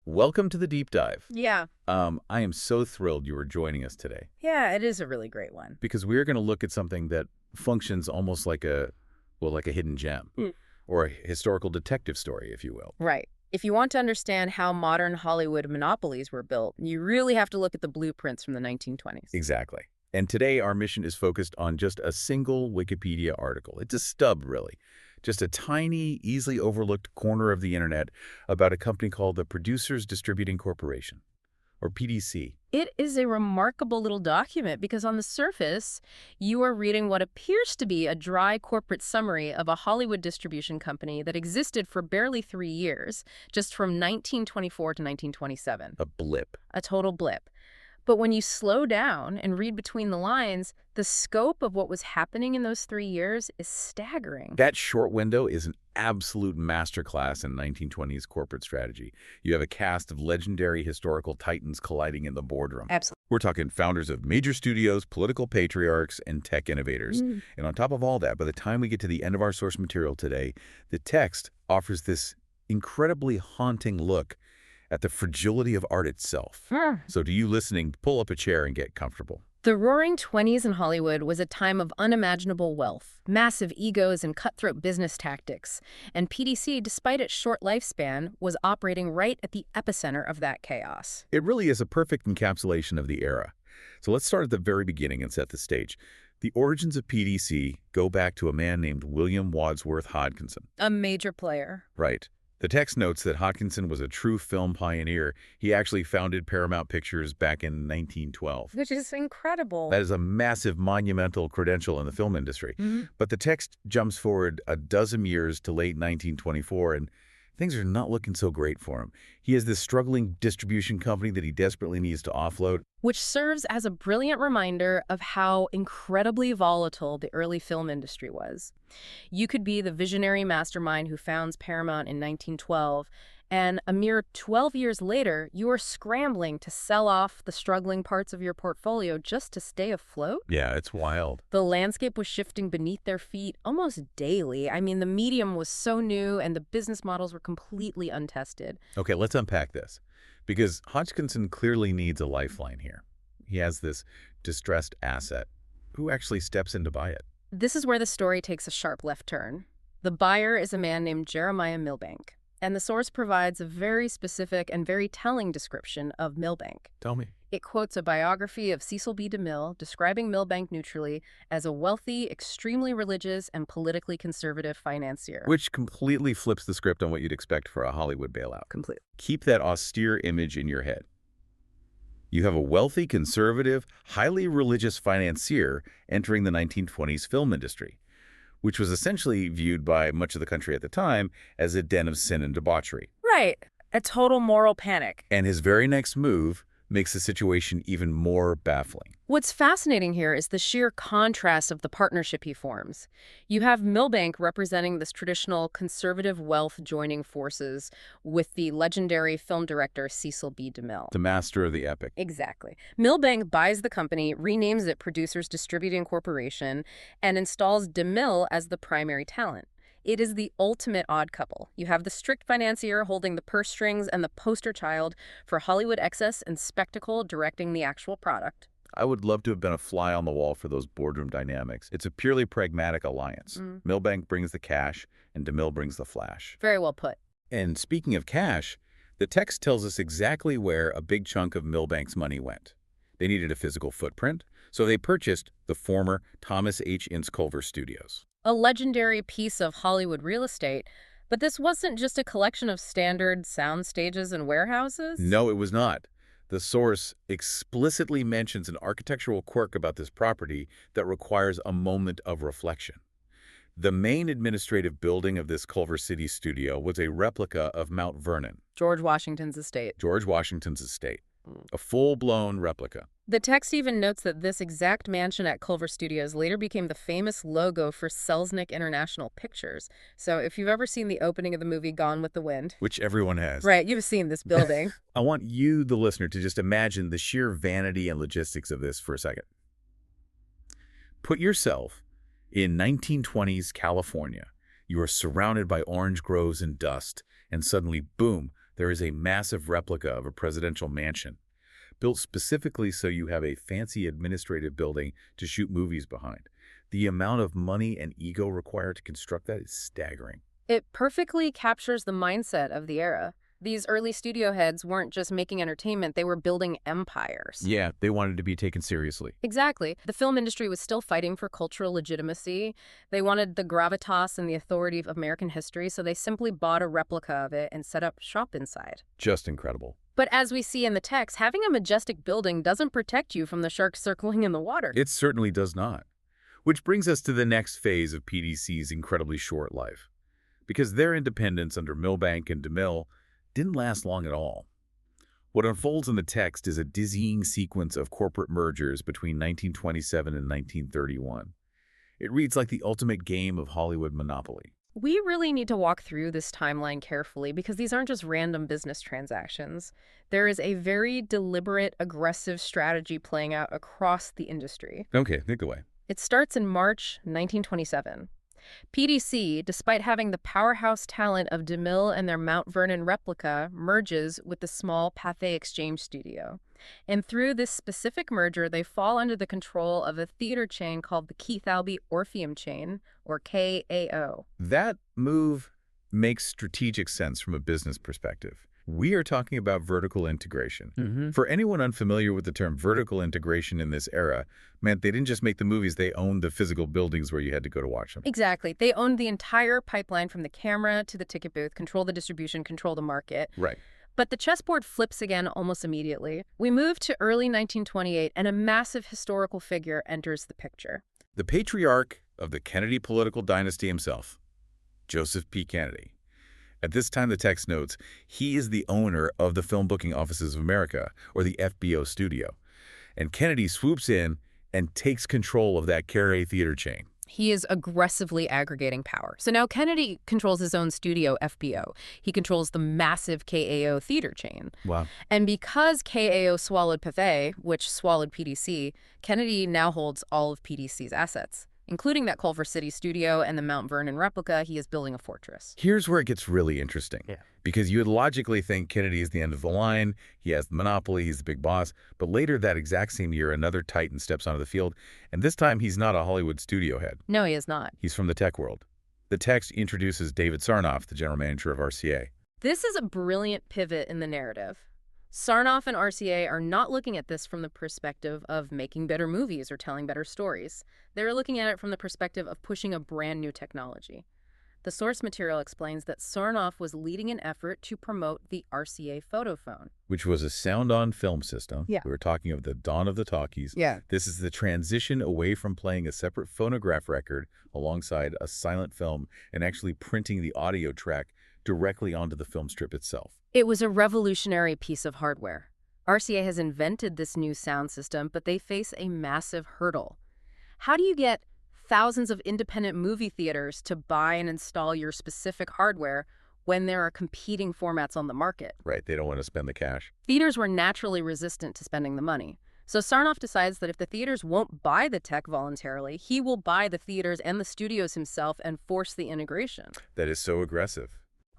welcome to the deep dive. Yeah. I am so thrilled you are joining us today. Yeah, it is a really great one. Because we're going to look at something that functions almost like a hidden gem, or a historical detective story, if you will. Right. If you want to understand how modern Hollywood monopolies were built, you really have to look at the blueprints from the 1920s. Exactly. And today our mission is focused on just a single Wikipedia article. It's a stub, really. Just a tiny, easily overlooked corner of the internet about a company called the Producers Distributing Corporation, or PDC. It is a remarkable little document because on the surface, you are reading what appears to be a dry corporate summary of a Hollywood distribution company that existed for barely 3 years, just from 1924 to 1927. A blip. A total blip. But when you slow down and read between the lines, the scope of what was happening in those 3 years is staggering. That short window is an absolute masterclass in 1920s corporate strategy. You have a cast of legendary historical titans colliding in the boardroom. Absolutely. We're talking founders of major studios, political patriarchs, and tech innovators. And on top of all that, by the time we get to the end of our source material today, the text offers this incredibly haunting look at the fragility of art itself. So to you listening, pull up a chair and get comfortable. The Roaring '20s in Hollywood was a time of unimaginable wealth, massive egos, and cutthroat business tactics. And PDC, despite its short lifespan, was operating right at the epicenter of that chaos. It really is a perfect encapsulation of the era. So let's start at the very beginning and set the stage. The origins of PDC go back to a man named William Wadsworth Hodgkinson. A major player. Right. The text notes that Hodgkinson was a true film pioneer. He actually founded Paramount Pictures back in 1912. Which is incredible. That is a massive, monumental credential in the film industry. But the text jumps forward a dozen years to late 1924, and things are not looking so great for him. He has this struggling distribution company that he desperately needs to offload. Which serves as a brilliant reminder of how incredibly volatile the early film industry was. You could be the visionary mastermind who founds Paramount in 1912, and a mere 12 years later, you are scrambling to sell off the struggling parts of your portfolio just to stay afloat? Yeah, it's wild. The landscape was shifting beneath their feet almost daily. I mean, the medium was so new and the business models were completely untested. Okay, let's unpack this. Because Hodgkinson clearly needs a lifeline here. He has this distressed asset. Who actually steps in to buy it? This is where the story takes a sharp left turn. The buyer is a man named Jeremiah Milbank. And the source provides a very specific and very telling description of Milbank. Tell me. It quotes a biography of Cecil B. DeMille describing Milbank neutrally as a wealthy, extremely religious, and politically conservative financier. Which completely flips the script on what you'd expect for a Hollywood bailout. Completely. Keep that austere image in your head. You have a wealthy, conservative, highly religious financier entering the 1920s film industry, which was essentially viewed by much of the country at the time as a den of sin and debauchery. Right. A total moral panic. And his very next move makes the situation even more baffling. What's fascinating here is the sheer contrast of the partnership he forms. You have Milbank representing this traditional conservative wealth joining forces with the legendary film director Cecil B. DeMille. The master of the epic. Exactly. Milbank buys the company, renames it Producers Distributing Corporation, and installs DeMille as the primary talent. It is the ultimate odd couple. You have the strict financier holding the purse strings and the poster child for Hollywood excess and spectacle directing the actual product. I would love to have been a fly on the wall for those boardroom dynamics. It's a purely pragmatic alliance. Milbank brings the cash, and DeMille brings the flash. Very well put. And speaking of cash, the text tells us exactly where a big chunk of Milbank's money went. They needed a physical footprint, so they purchased the former Thomas H. Ince Culver Studios. A legendary piece of Hollywood real estate, but this wasn't just a collection of standard sound stages and warehouses? No, it was not. The source explicitly mentions an architectural quirk about this property that requires a moment of reflection. The main administrative building of this Culver City studio was a replica of Mount Vernon. George Washington's estate. George Washington's estate. A full-blown replica. The text even notes that this exact mansion at Culver Studios later became the famous logo for Selznick International Pictures. So if you've ever seen the opening of the movie Gone with the Wind. Which everyone has. Right, you've seen this building. I want you, the listener, to just imagine the sheer vanity and logistics of this for a second. Put yourself in 1920s California. You are surrounded by orange groves and dust, and suddenly, boom, There is a massive replica of a presidential mansion, built specifically so you have a fancy administrative building to shoot movies behind. The amount of money and ego required to construct that is staggering. It perfectly captures the mindset of the era. These early studio heads weren't just making entertainment, they were building empires. Yeah, they wanted to be taken seriously. Exactly. The film industry was still fighting for cultural legitimacy. They wanted the gravitas and the authority of American history, so they simply bought a replica of it and set up shop inside. Just incredible. But as we see in the text, having a majestic building doesn't protect you from the sharks circling in the water. It certainly does not. Which brings us to the next phase of PDC's incredibly short life. Because their independence under Milbank and DeMille didn't last long at all. What unfolds in the text is a dizzying sequence of corporate mergers between 1927 and 1931. It reads like the ultimate game of Hollywood Monopoly. We really need to walk through this timeline carefully because these aren't just random business transactions. There is a very deliberate, aggressive strategy playing out across the industry. Okay, take it away. It starts in March 1927. PDC, despite having the powerhouse talent of DeMille and their Mount Vernon replica, merges with the small Pathé Exchange studio. And through this specific merger, they fall under the control of a theater chain called the Keith Albee Orpheum Chain, or KAO. That move makes strategic sense from a business perspective. We are talking about vertical integration. For anyone unfamiliar with the term vertical integration in this era, meant they didn't just make the movies, they owned the physical buildings where you had to go to watch them. Exactly. They owned the entire pipeline from the camera to the ticket booth, control the distribution, control the market. Right. But the chessboard flips again almost immediately. We move to early 1928, and a massive historical figure enters the picture. The patriarch of the Kennedy political dynasty himself, Joseph P. Kennedy. At this time, the text notes, he is the owner of the Film Booking Offices of America, or the FBO studio. And Kennedy swoops in and takes control of that Carré theater chain. He is aggressively aggregating power. So now Kennedy controls his own studio, FBO. He controls the massive KAO theater chain. Wow. And because KAO swallowed Pathé, which swallowed PDC, Kennedy now holds all of PDC's assets, including that Culver City studio and the Mount Vernon replica. He is building a fortress. Here's where it gets really interesting. Because you would logically think Kennedy is the end of the line, he has the monopoly, he's the big boss, but later that exact same year, another titan steps onto the field, and this time he's not a Hollywood studio head. No, he is not. He's from the tech world. The text introduces David Sarnoff, the general manager of RCA. This is a brilliant pivot in the narrative. Sarnoff and RCA are not looking at this from the perspective of making better movies or telling better stories. They're looking at it from the perspective of pushing a brand new technology. The source material explains that Sarnoff was leading an effort to promote the RCA photophone, Which was a sound-on film system. Yeah. We were talking of the dawn of the talkies. Yeah. This is the transition away from playing a separate phonograph record alongside a silent film and actually printing the audio track directly onto the film strip itself. It was a revolutionary piece of hardware. RCA has invented this new sound system, but they face a massive hurdle. How do you get thousands of independent movie theaters to buy and install your specific hardware when there are competing formats on the market? Right, they don't want to spend the cash. Theaters were naturally resistant to spending the money. So Sarnoff decides that if the theaters won't buy the tech voluntarily, he will buy the theaters and the studios himself and force the integration. That is so aggressive.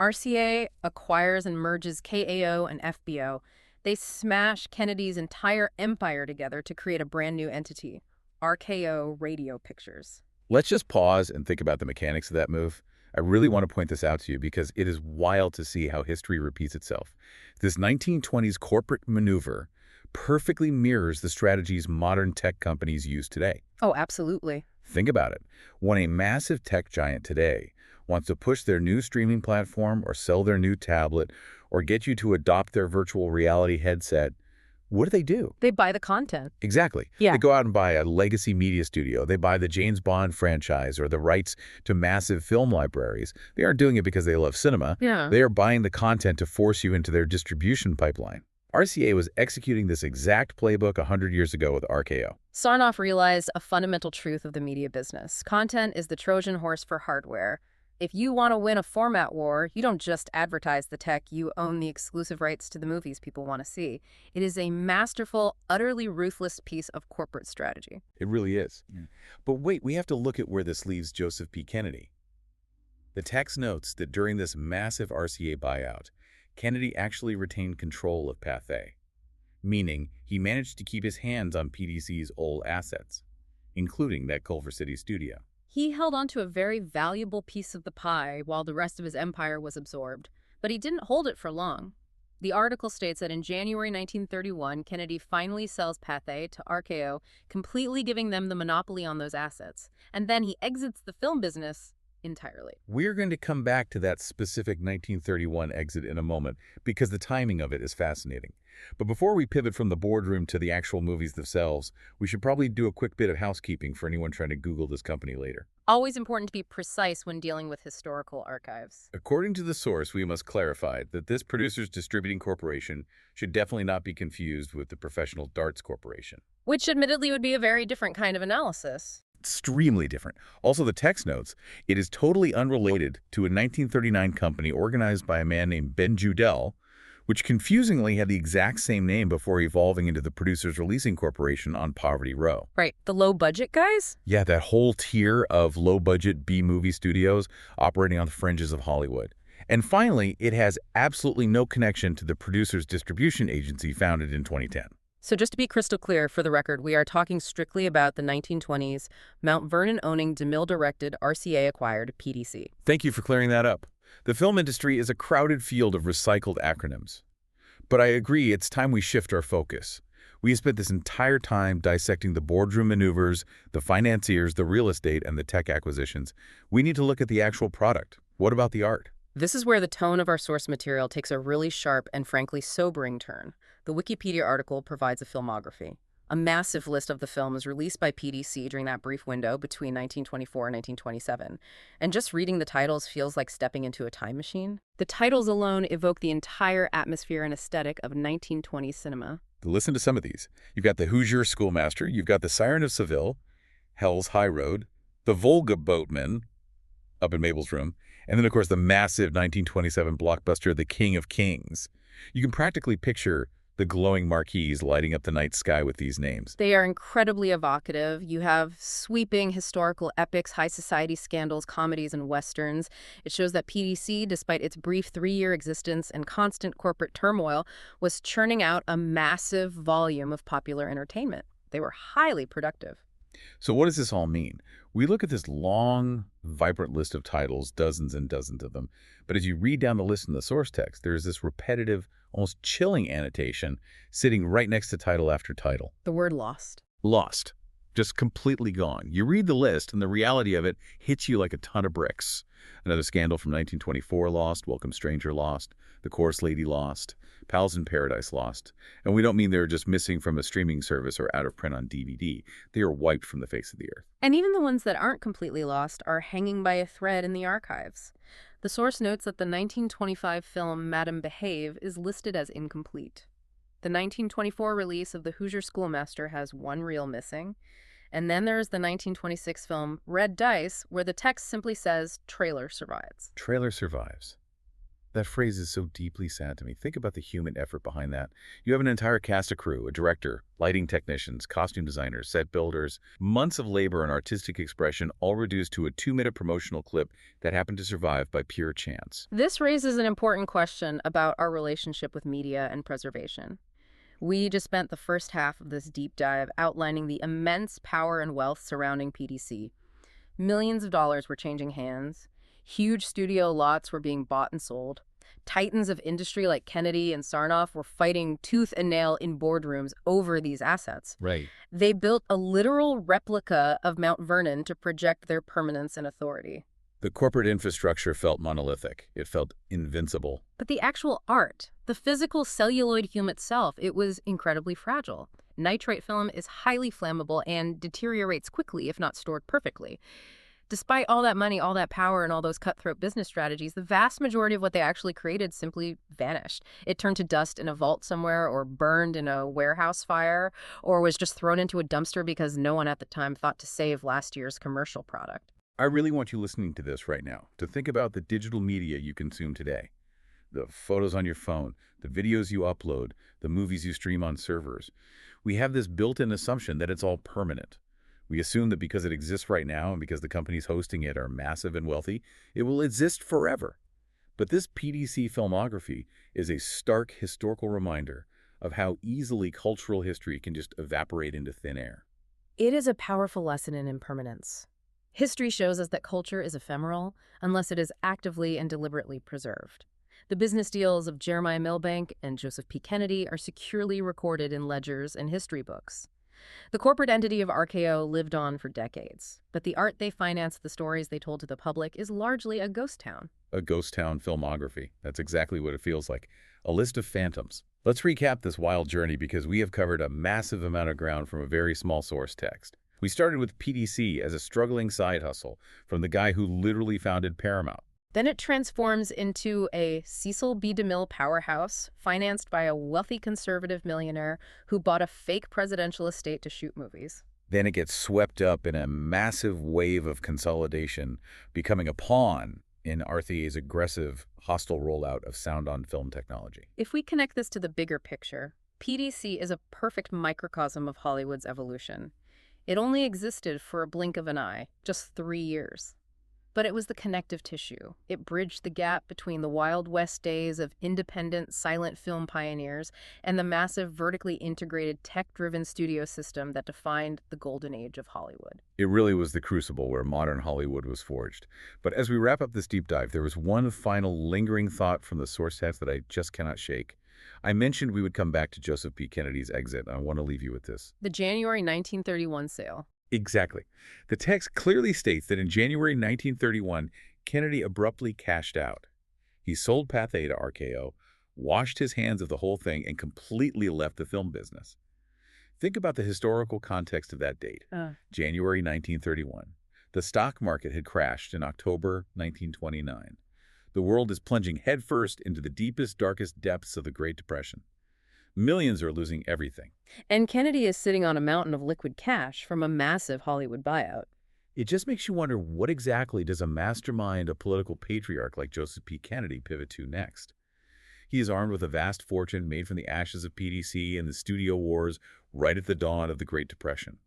RCA acquires and merges KAO and FBO. They smash Kennedy's entire empire together to create a brand new entity, RKO Radio Pictures. Let's just pause and think about the mechanics of that move. I really want to point this out to you because it is wild to see how history repeats itself. This 1920s corporate maneuver perfectly mirrors the strategies modern tech companies use today. Oh, absolutely. Think about it. When a massive tech giant today wants to push their new streaming platform or sell their new tablet or get you to adopt their virtual reality headset, what do? They buy the content. Exactly. Yeah. They go out and buy a legacy media studio. They buy the James Bond franchise or the rights to massive film libraries. They aren't doing it because they love cinema. Yeah. They are buying the content to force you into their distribution pipeline. RCA was executing this exact playbook 100 years ago with RKO. Sarnoff realized a fundamental truth of the media business. Content is the Trojan horse for hardware. If you want to win a format war, you don't just advertise the tech, you own the exclusive rights to the movies people want to see. It is a masterful, utterly ruthless piece of corporate strategy. It really is. Yeah. But wait, we have to look at where this leaves Joseph P. Kennedy. The text notes that during this massive RCA buyout, Kennedy actually retained control of Pathé, meaning he managed to keep his hands on PDC's old assets, including that Culver City studio. He held on to a very valuable piece of the pie while the rest of his empire was absorbed, but he didn't hold it for long. The article states that in January 1931, Kennedy finally sells Pathé to RKO, completely giving them the monopoly on those assets. And then he exits the film business entirely. We're going to come back to that specific 1931 exit in a moment because the timing of it is fascinating. But before we pivot from the boardroom to the actual movies themselves, we should probably do a quick bit of housekeeping for anyone trying to Google this company later. Always important to be precise when dealing with historical archives. According to the source, we must clarify that this Producers Distributing Corporation should definitely not be confused with the Professional Darts Corporation. Which admittedly would be a very different kind of analysis. Extremely different. Also, the text notes, it is totally unrelated to a 1939 company organized by a man named Ben Judell, which confusingly had the exact same name before evolving into the Producers Releasing Corporation on Poverty Row. Right, the low-budget guys? Yeah, that whole tier of low-budget B-movie studios operating on the fringes of Hollywood. And finally, it has absolutely no connection to the Producers Distribution Agency founded in 2010. So just to be crystal clear, for the record, we are talking strictly about the 1920s, Mount Vernon-owning DeMille-directed, RCA-acquired PDC. Thank you for clearing that up. The film industry is a crowded field of recycled acronyms. But I agree, it's time we shift our focus. We have spent this entire time dissecting the boardroom maneuvers, the financiers, the real estate, and the tech acquisitions. We need to look at the actual product. What about the art? This is where the tone of our source material takes a really sharp and frankly sobering turn. The Wikipedia article provides a filmography. A massive list of the films released by PDC during that brief window between 1924 and 1927. And just reading the titles feels like stepping into a time machine. The titles alone evoke the entire atmosphere and aesthetic of 1920s cinema. Listen to some of these. You've got the Hoosier Schoolmaster, you've got the Siren of Seville, Hell's High Road, the Volga Boatman, up in Mabel's room, and then, of course, the massive 1927 blockbuster, The King of Kings. You can practically picture the glowing marquees lighting up the night sky with these names. They are incredibly evocative. You have sweeping historical epics, high society scandals, comedies, and westerns. It shows that PDC, despite its brief 3-year existence and constant corporate turmoil, was churning out a massive volume of popular entertainment. They were highly productive. So what does this all mean? We look at this long, vibrant list of titles, dozens and dozens of them, but as you read down the list in the source text, there's this repetitive, almost chilling annotation sitting right next to title after title. The word lost. Lost. Just completely gone. You read the list and the reality of it hits you like a ton of bricks. Another Scandal from 1924 lost, Welcome Stranger lost, The Chorus Lady lost, Pals in Paradise lost. And we don't mean they're just missing from a streaming service or out of print on DVD. They are wiped from the face of the earth. And even the ones that aren't completely lost are hanging by a thread in the archives. The source notes that the 1925 film Madame Behave is listed as incomplete. The 1924 release of The Hoosier Schoolmaster has one reel missing. And then there's the 1926 film Red Dice, where the text simply says, trailer survives. Trailer survives. That phrase is so deeply sad to me. Think about the human effort behind that. You have an entire cast of crew, a director, lighting technicians, costume designers, set builders, months of labor and artistic expression, all reduced to a 2-minute promotional clip that happened to survive by pure chance. This raises an important question about our relationship with media and preservation. We just spent the first half of this deep dive outlining the immense power and wealth surrounding PDC. Millions of dollars were changing hands. Huge studio lots were being bought and sold. Titans of industry like Kennedy and Sarnoff were fighting tooth and nail in boardrooms over these assets. Right. They built a literal replica of Mount Vernon to project their permanence and authority. The corporate infrastructure felt monolithic. It felt invincible. But the actual art, the physical celluloid hume itself, it was incredibly fragile. Nitrate film is highly flammable and deteriorates quickly if not stored perfectly. Despite all that money, all that power, and all those cutthroat business strategies, the vast majority of what they actually created simply vanished. It turned to dust in a vault somewhere, or burned in a warehouse fire, or was just thrown into a dumpster because no one at the time thought to save last year's commercial product. I really want you listening to this right now to think about the digital media you consume today. The photos on your phone, the videos you upload, the movies you stream on servers. We have this built-in assumption that it's all permanent. We assume that because it exists right now and because the companies hosting it are massive and wealthy, it will exist forever. But this PDC filmography is a stark historical reminder of how easily cultural history can just evaporate into thin air. It is a powerful lesson in impermanence. History shows us that culture is ephemeral unless it is actively and deliberately preserved. The business deals of Jeremiah Milbank and Joseph P. Kennedy are securely recorded in ledgers and history books. The corporate entity of RKO lived on for decades, but the art they financed, the stories they told to the public, is largely a ghost town. A ghost town filmography. That's exactly what it feels like. A list of phantoms. Let's recap this wild journey because we have covered a massive amount of ground from a very small source text. We started with PDC as a struggling side hustle from the guy who literally founded Paramount. Then it transforms into a Cecil B. DeMille powerhouse, financed by a wealthy conservative millionaire who bought a fake presidential estate to shoot movies. Then it gets swept up in a massive wave of consolidation, becoming a pawn in RKO's aggressive, hostile rollout of sound-on-film technology. If we connect this to the bigger picture, PDC is a perfect microcosm of Hollywood's evolution. It only existed for a blink of an eye, just 3 years. But it was the connective tissue. It bridged the gap between the Wild West days of independent, silent film pioneers and the massive, vertically integrated, tech-driven studio system that defined the golden age of Hollywood. It really was the crucible where modern Hollywood was forged. But as we wrap up this deep dive, there was one final lingering thought from the source text that I just cannot shake. I mentioned we would come back to Joseph P. Kennedy's exit, and I want to leave you with this. The January 1931 sale. Exactly. The text clearly states that in January 1931, Kennedy abruptly cashed out. He sold Pathé to RKO, washed his hands of the whole thing, and completely left the film business. Think about the historical context of that date, January 1931. The stock market had crashed in October 1929. The world is plunging headfirst into the deepest, darkest depths of the Great Depression. Millions are losing everything. And Kennedy is sitting on a mountain of liquid cash from a massive Hollywood buyout. It just makes you wonder, what exactly does a mastermind, a political patriarch like Joseph P. Kennedy pivot to next? He is armed with a vast fortune made from the ashes of PDC and the studio wars right at the dawn of the Great Depression.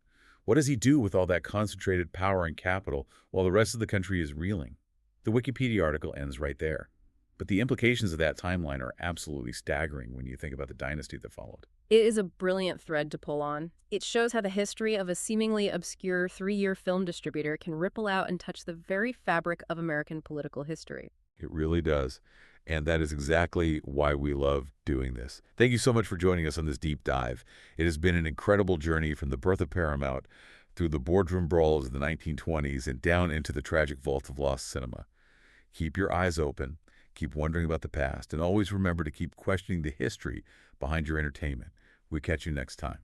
What does he do with all that concentrated power and capital while the rest of the country is reeling? The Wikipedia article ends right there. But the implications of that timeline are absolutely staggering when you think about the dynasty that followed. It is a brilliant thread to pull on. It shows how the history of a seemingly obscure 3-year film distributor can ripple out and touch the very fabric of American political history. It really does. And that is exactly why we love doing this. Thank you so much for joining us on this deep dive. It has been an incredible journey from the birth of Paramount through the boardroom brawls of the 1920s and down into the tragic vault of lost cinema. Keep your eyes open. Keep wondering about the past, and always remember to keep questioning the history behind your entertainment. We'll catch you next time.